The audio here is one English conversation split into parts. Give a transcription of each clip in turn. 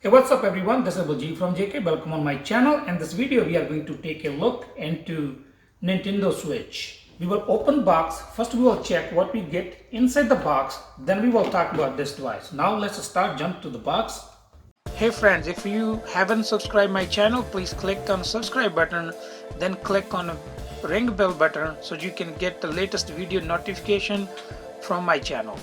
Hey, what's up everyone? This is Baljit from JK. Welcome on my channel. And this video we are going to take a look into Nintendo Switch. We will open box. First we will check what we get inside the box. Then we will talk about this device. Now let's start jump to the box. Hey friends, if you haven't subscribed my channel, please click on subscribe button. Then click on ring bell button so you can get the latest video notification from my channel.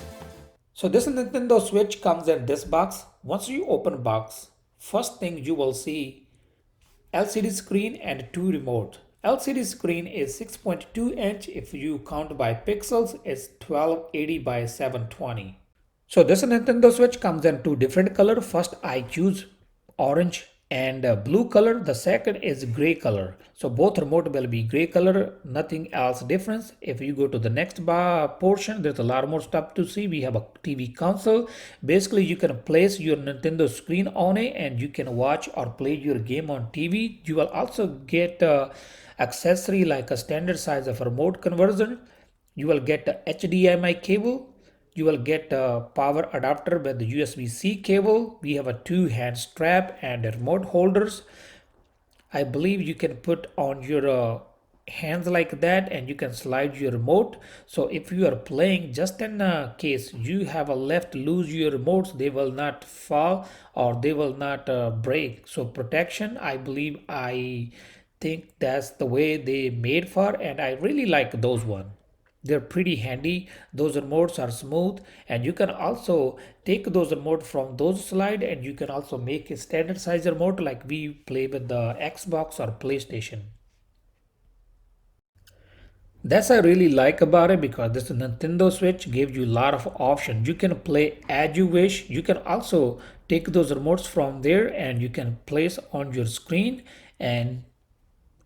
So this Nintendo Switch comes in this box. Once you open box, first thing you will see LCD screen and two remote. LCD screen is 6.2 inch. If you count by pixels, it's 1280 by 720. So this Nintendo Switch comes in two different color. First I choose orange and blue color. The second is gray color. So both remote will be gray color, nothing else difference. If you go to the next portion, there's a lot more stuff to see. We have a TV console. Basically you can place your Nintendo screen on it and you can watch or play your game on TV. You will also get accessory like a standard size of remote conversion. You will get a HDMI cable. You will get a power adapter with the USB-C cable. We have a two-hand strap and remote holders. I believe you can put on your hands like that and you can slide your remote. So if you are playing, just in case you have a left loose your remotes, they will not fall or they will not break. So protection, I think that's the way they made for, and I really like those one. They're pretty handy. Those remotes are smooth, and you can also take those remote from those slide and you can also make a standard size remote like we play with the Xbox or PlayStation. That's I really like about it because this Nintendo Switch gives you a lot of options. You can play as you wish. You can also take those remotes from there and you can place on your screen, and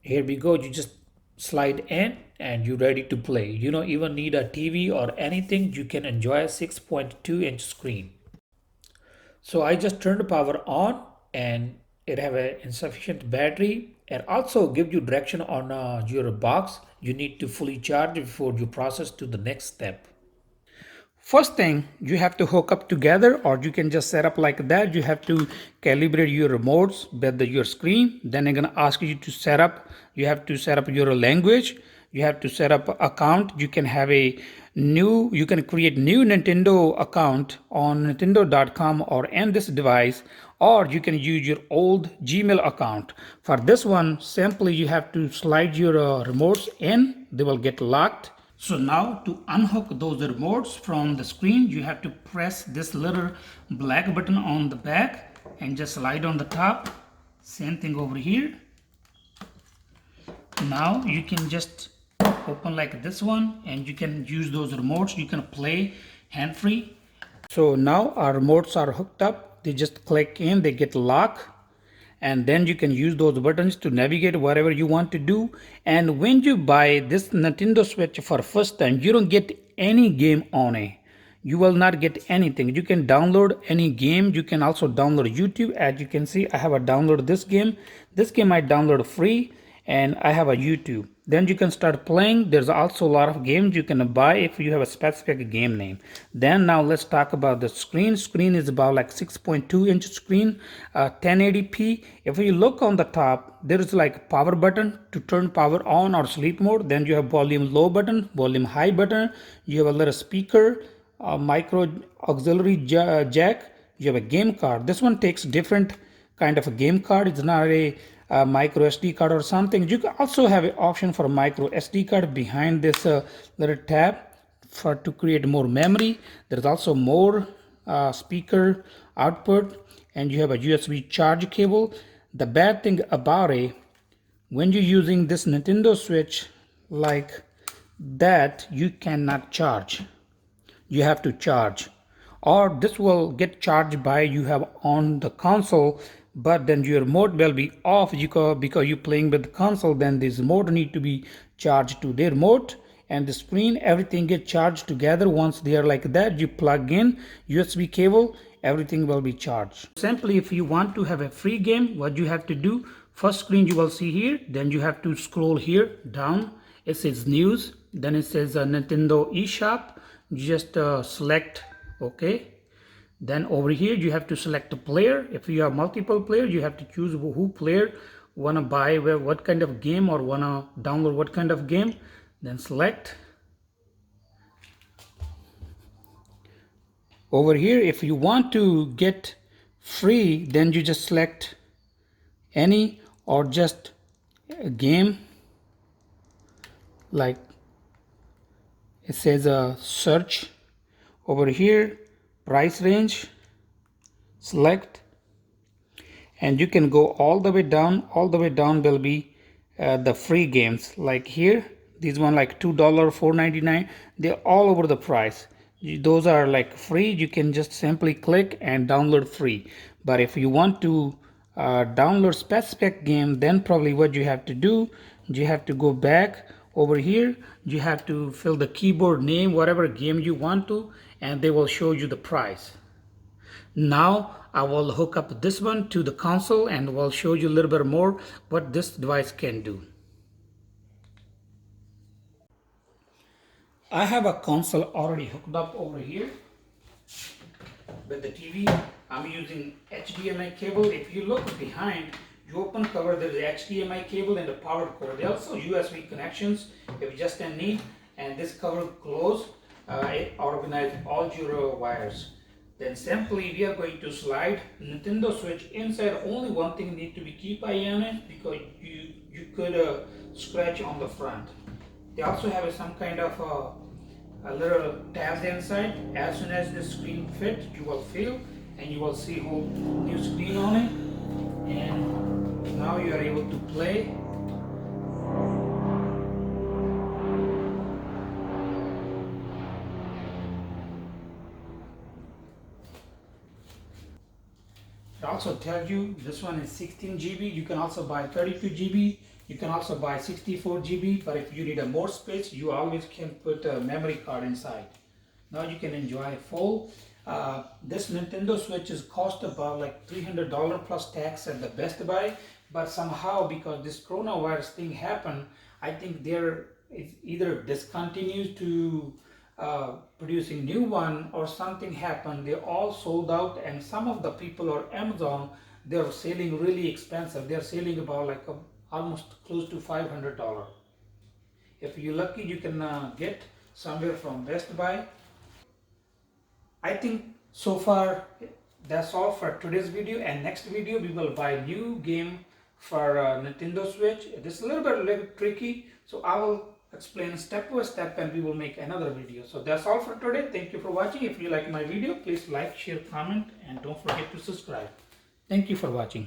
here we go. You just slide in and you're ready to play. You don't even need a TV or anything. You can enjoy a 6.2 inch screen. So I just turned the power on and it have a insufficient battery, and also give you direction on your box. You need to fully charge before you process to the next step. First thing, you have to hook up together, or you can just set up like that. You have to calibrate your remotes with your screen. Then I'm gonna ask you to set up. You have to set up your language. You have to set up account. You can have a new. You can create new Nintendo account on Nintendo.com or in this device, or you can use your old Gmail account. For this one, simply you have to slide your remotes in. They will get locked. So now to unhook those remotes from the screen, you have to press this little black button on the back and just slide on the top. Same thing over here. Now you can just open like this one and you can use those remotes. You can play hand-free. So now our remotes are hooked up. They just click in, they get locked, and then you can use those buttons to navigate wherever you want to do. And when you buy this Nintendo Switch for first time, you don't get any game on it. You will not get anything. You can download any game. You can also download YouTube. As you can see, I have a download this game. This game I download free, and I have a YouTube. Then you can start playing. There's also a lot of games you can buy if you have a specific game name. Then now let's talk about the screen. Screen is about like 6.2 inch screen, 1080p. If you look on the top, there is like power button to turn power on or sleep mode. Then you have volume low button, volume high button. You have a little speaker, a micro auxiliary jack. You have a game card. This one takes different kind of a game card. It's not a micro SD card or something. You can also have an option for a micro SD card behind this little tab for to create more memory. There's also more speaker output, and you have a USB charge cable. The bad thing about it, when you're using this Nintendo Switch like that, you cannot charge. You have to charge, or this will get charged by you have on the console, but then your remote will be off because you're playing with the console. Then this remote need to be charged to the remote and the screen. Everything get charged together. Once they are like that, you plug in USB cable, everything will be charged. Simply, if you want to have a free game, what you have to do, first screen you will see here, then you have to scroll here down. It says news, then it says Nintendo eShop. You just select okay. Then over here you have to select a player. If you have multiple players, you have to choose who player wanna buy what kind of game or wanna download what kind of game. Then select. Over here, if you want to get free, then you just select any or just a game. Like it says a search. Over here, price range, select, and you can go all the way down. All the way down will be the free games. Like here, these one like $2, $4.99. They're all over the price. Those are like free. You can just simply click and download free. But if you want to download specific game, then probably what you have to do, you have to go back over here. You have to fill the keyboard name, whatever game you want to, and they will show you the price. Now I will hook up this one to the console and will show you a little bit more what this device can do. I have a console already hooked up over here with the TV. I'm using HDMI cable. If you look behind, you open cover, there is HDMI cable and the power cord. There are also USB connections if you just need, and this cover close, it organizes all your wires. Then simply we are going to slide Nintendo Switch inside. Only one thing need to be keep eye on it, because you could scratch on the front. They also have some kind of a little tabs inside. As soon as the screen fit, you will feel and you will see whole new screen on it. And now you are able to play. It also tells you this one is 16 GB. You can also buy 32 GB. You can also buy 64 GB. But if you need a more space, you always can put a memory card inside. Now you can enjoy full. This Nintendo Switch is cost about like $300 plus tax at the Best Buy. But somehow, because this coronavirus thing happened, I think they're either discontinued to producing new one or something happened. They all sold out, and some of the people on Amazon, they're selling really expensive. They're selling about like almost close to $500. If you're lucky, you can get somewhere from Best Buy. I think so far that's all for today's video, and next video we will buy new game for Nintendo Switch. This is a little bit tricky, so I will explain step by step and we will make another video. So that's all for today. Thank you for watching. If you like my video, please like, share, comment, and don't forget to subscribe. Thank you for watching.